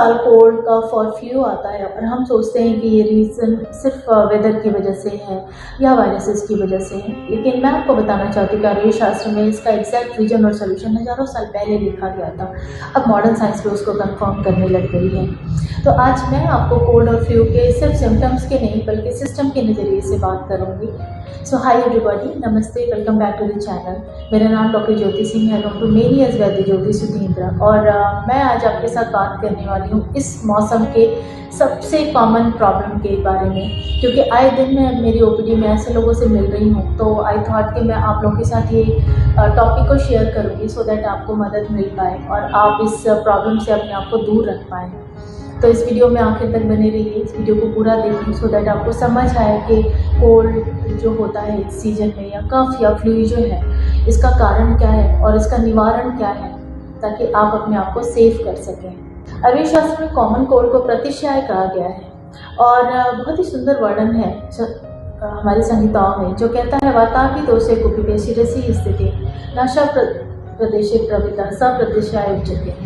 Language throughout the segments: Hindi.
साल कोल्ड कफ और फ्लू आता है और हम सोचते हैं कि ये रीज़न सिर्फ वेदर की वजह से है या वायरसेस की वजह से है, लेकिन मैं आपको बताना चाहती हूँ कि आयुर्वेद शास्त्र में इसका एग्जैक्ट रीजन और सोल्यूशन हज़ारों साल पहले लिखा गया था। अब मॉडर्न साइंस भी उसको कंफर्म करने लग गई है। तो आज मैं आपको कोल्ड और फ्लू के सिर्फ सिम्टम्स के नहीं बल्कि सिस्टम के नज़रिए से बात करूँगी। सो हाय एवरीबॉडी, नमस्ते, welcome back to the channel. मेरा नाम डॉक्टर ज्योति सिंह है, डॉक्टर मेरी एज वैद्य ज्योति सुधींद्र, और मैं आज आपके साथ बात करने वाली हूँ इस मौसम के सबसे कॉमन प्रॉब्लम के बारे में, क्योंकि आए दिन मैं मेरी ओपीडी में ऐसे लोगों से मिल रही हूँ, तो आई थॉट कि मैं आप लोगों के साथ ये टॉपिक को शेयर करूँगी सो दैट आपको मदद मिल पाए और आप इस प्रॉब्लम से अपने आप को दूर रख पाएँ। तो इस वीडियो में आखिर तक बने रहिए, इस वीडियो को पूरा देखिए सो दैट आपको समझ आए कि कोल्ड जो होता है इस सीजन में या कफ या फ्लू जो है इसका कारण क्या है और इसका निवारण क्या है, ताकि आप अपने आप को सेफ कर सकें। आयुर्वेद शास्त्र में कॉमन कोल्ड को प्रतिशय कहा गया है और बहुत ही सुंदर वर्णन है हमारी संहिताओं में, जो कहता है वातापि दोषे कुपिते शिरसि स्थिते नशा प्रदेशे प्रवृत्ता स प्रतिशय उच्यते।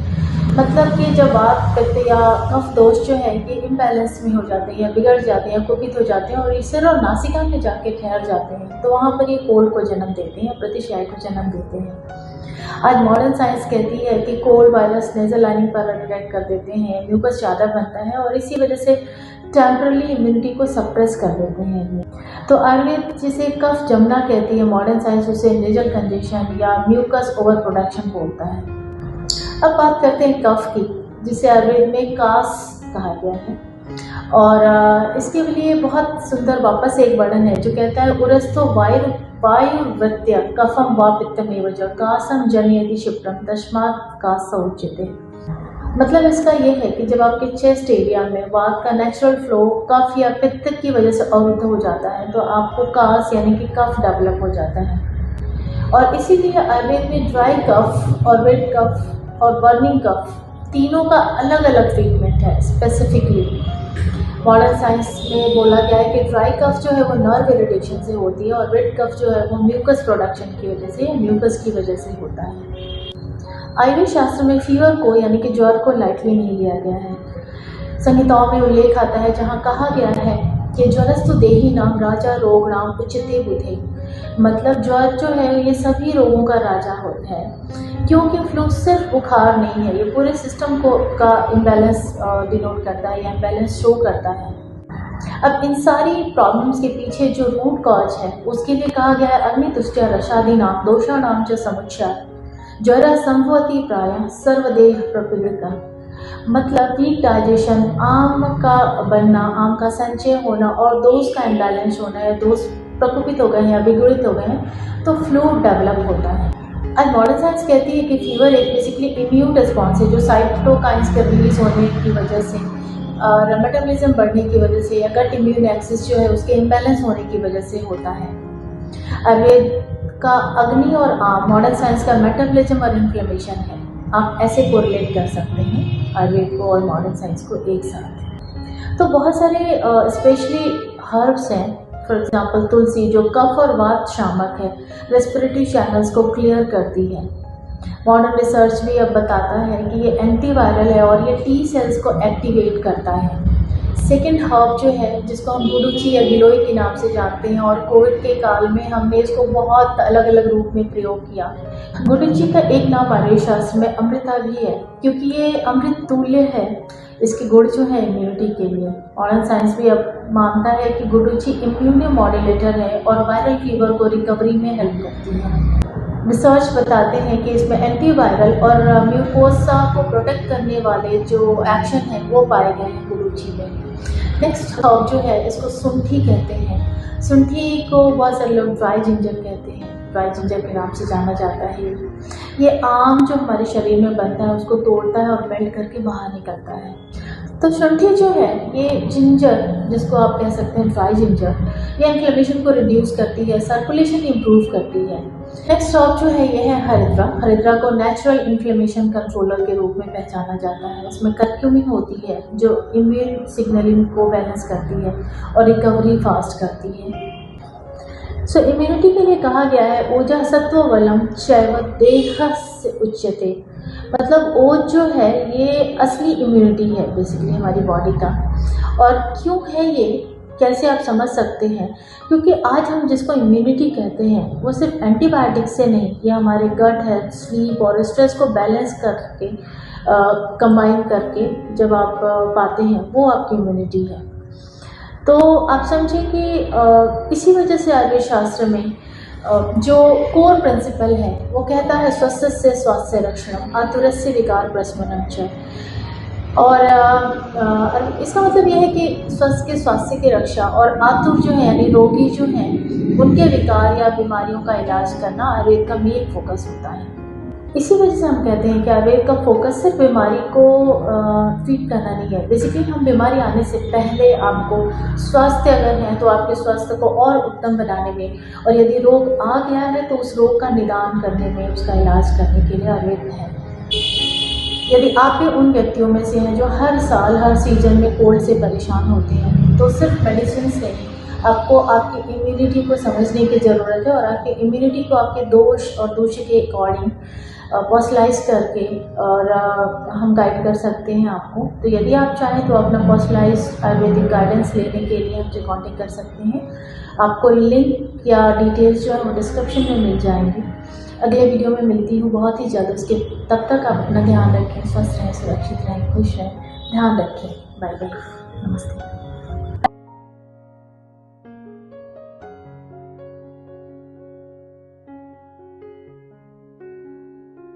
मतलब कि जब वात पित्त या कफ दोष जो है ये इम्बैलेंस में हो जाते हैं या बिगड़ जाते हैं या कुपित हो जाते हैं और ये सिर और नासिका में जाके ठहर जाते हैं, तो वहाँ पर ये कोल्ड को जन्म देते हैं, प्रतिशय को जन्म देते हैं। आज मॉडर्न साइंस कहती है कि कोल्ड वायरस नेजल लाइनिंग पर अटैक कर देते हैं, म्यूकस ज़्यादा बनता है और इसी वजह से टेम्परली इम्यूनिटी को सप्रेस कर देते हैं। तो आयुर्वेद जिसे कफ जमना कहती है, मॉडर्न साइंस उसे नेजल कंजेशन या म्यूकस ओवर प्रोडक्शन बोलता है। अब बात करते हैं कफ की, जिसे आयुर्वेद में कास कहा गया है, और इसके लिए बहुत सुंदर वापस एक वर्णन है जो कहता है उरस्थो वायुवृत्य कफम व पित्तमेव च कासम जनयति क्षिप्रम तस्मात् कास उच्यते। मतलब इसका ये है कि जब आपके चेस्ट एरिया में वात का नेचुरल फ्लो कफ या पित्त की वजह से अवरुद्ध हो जाता है तो आपको कास यानी कि कफ डेवलप हो जाता है। और इसीलिए आयुर्वेद में ड्राई कफ और वेट कफ और बर्निंग कफ तीनों का अलग अलग ट्रीटमेंट है। स्पेसिफिकली मॉडर्न साइंस में बोला गया है कि ड्राई कफ जो है वो नर्व इरिटेशन से होती है और वेट कफ जो है वो म्यूकस प्रोडक्शन की वजह से या म्यूकस की वजह से होता है। आयुर्वेद शास्त्र में फीवर को यानी कि ज्वर को लाइटली नहीं लिया गया है। संहिताओं में उल्लेख आता है जहाँ कहा गया है कि ज्वरस्तु देही नाम राजा रोग नाम उच्यते बुधे। मतलब ज्वर जो है ये सभी रोगों का राजा होता है, क्योंकि फ्लू सिर्फ बुखार नहीं है, ये पूरे सिस्टम को का इम्बैलेंस डिनोट करता है या इम्बैलेंस शो करता है। अब इन सारी प्रॉब्लम्स के पीछे जो रूट कॉज है उसके लिए कहा गया है अग्नितुष्ट्या रसादि नाम दोषा नाम च समुच्चार ज्वरा संभवती प्राय सर्वदेह प्रपीड़िता। मतलब वीक डाइजेशन, आम का बनना, आम का संचय होना और दोष का इम्बैलेंस होना या दोष प्रकोपित हो गए हैं या विगुड़ित हो गए हैं तो फ्लू डेवलप होता है। आज मॉडर्न साइंस कहती है कि फीवर एक बेसिकली इम्यून रिस्पॉन्स है जो साइटोकाइंस के रिलीज होने की वजह से और मेटाबॉलिज्म बढ़ने की वजह से या गट इम्यून एक्सिस जो है उसके इम्बैलेंस होने की वजह से होता है। आयुर्वेद का अग्नि और आम, मॉडर्न साइंस का मेटाबॉलिज्म और इन्फ्लेमेशन है। आप ऐसे कोरिलेट कर सकते हैं आयुर्वेद को और मॉडर्न साइंस को एक साथ। तो बहुत सारे स्पेशली हर्ब्स हैं, फॉर एग्जाम्पल तुलसी जो कफ और वात शामक है, रेस्पिरेटरी चैनल्स को क्लियर करती है। मॉडर्न रिसर्च भी अब बताता है कि ये एंटीवायरल है और ये टी सेल्स को एक्टिवेट करता है। सेकेंड हर्ब जो है जिसको हम गुडुचि या गिलोय के नाम से जानते हैं और कोविड के काल में हमने इसको बहुत अलग अलग रूप में प्रयोग किया। गुडुचि का एक नाम आयुर्वेद शास्त्र में अमृता भी है, क्योंकि ये अमृत तुल्य है। इसके गुण जो है इम्यूनिटी के लिए, मॉडर्न साइंस भी अब मानता है कि गुडुचि इम्यूनो मॉड्यूलेटर है और वायरल फीवर को रिकवरी में हेल्प करती है। रिसर्च बताते हैं कि इसमें एंटीवायरल और म्यूकोसा को प्रोटेक्ट करने वाले जो एक्शन है वो पाए गए हैं गुडुचि में। नेक्स्ट हर्ब जो है इसको सुंठी कहते हैं। सुंठी को बहुत सारे लोग ड्राई जिंजर कहते हैं, ड्राई जिंजर के नाम से जाना जाता है। ये आम जो हमारे शरीर में बनता है उसको तोड़ता है और मेल्ट करके बाहर निकलता है। तो शुंठी जो है ये जिंजर, जिसको आप कह सकते हैं ड्राई जिंजर, ये इन्फ्लेमेशन को रिड्यूस करती है, सर्कुलेशन इंप्रूव करती है। नेक्स्ट हर्ब जो है ये है हरिद्रा। हरिद्रा को नेचुरल इन्फ्लेमेशन कंट्रोलर के रूप में पहचाना जाता है। इसमें कर्क्यूमिन होती है जो इम्यून सिग्नलिंग को बैलेंस करती है और रिकवरी फास्ट करती है। सो इम्यूनिटी के लिए कहा गया है ओजा सत्व बलम चैव देहस्य उच्यते, मतलब ओज जो है ये असली इम्यूनिटी है बेसिकली हमारी बॉडी का। और क्यों है ये, कैसे आप समझ सकते हैं, क्योंकि आज हम जिसको इम्यूनिटी कहते हैं वो सिर्फ एंटीबायोटिक से नहीं, ये हमारे गट हेल्थ, स्लीप और स्ट्रेस को बैलेंस करके कंबाइन करके जब आप पाते हैं वो आपकी इम्यूनिटी है। तो आप समझें कि इसी वजह से आयुर्वेद शास्त्र में जो कोर प्रिंसिपल है वो कहता है स्वस्थ से स्वास्थ्य रक्षणम आतुरस्य विकार प्रशमनम च। और इसका मतलब यह है कि स्वस्थ के स्वास्थ्य की रक्षा और आतुर जो है यानी रोगी जो हैं उनके विकार या बीमारियों का इलाज करना आयुर्वेद का मेन फोकस होता है। इसी वजह से हम कहते हैं कि आयुर्वेद का फोकस सिर्फ बीमारी को ट्रीट करना नहीं है। बेसिकली हम बीमारी आने से पहले आपको स्वास्थ्य अगर है तो आपके स्वास्थ्य को और उत्तम बनाने में, और यदि रोग आ गया है तो उस रोग का निदान करने में, उसका इलाज करने के लिए आयुर्वेद है। यदि आप भी उन व्यक्तियों में से हैं जो हर साल हर सीजन में कोल्ड से परेशान होते हैं तो सिर्फ मेडिसिन से नहीं, आपको आपकी इम्यूनिटी को समझने की ज़रूरत है और आपकी इम्यूनिटी को आपके दोष और दोष के अकॉर्डिंग पर्सनलाइज करके और हम गाइड कर सकते हैं आपको। तो यदि आप चाहें तो अपना पर्सनलाइज आयुर्वेदिक गाइडेंस लेने के लिए हमसे कांटेक्ट कर सकते हैं। आपको लिंक या डिटेल्स जो है वो डिस्क्रिप्शन में मिल जाएंगी। अगले वीडियो में मिलती हूँ बहुत ही जल्द। उसके तब तक आप अपना ध्यान रखें, स्वस्थ रहें, सुरक्षित रहें, खुश रहें, ध्यान रखें। बाय बाय, नमस्ते।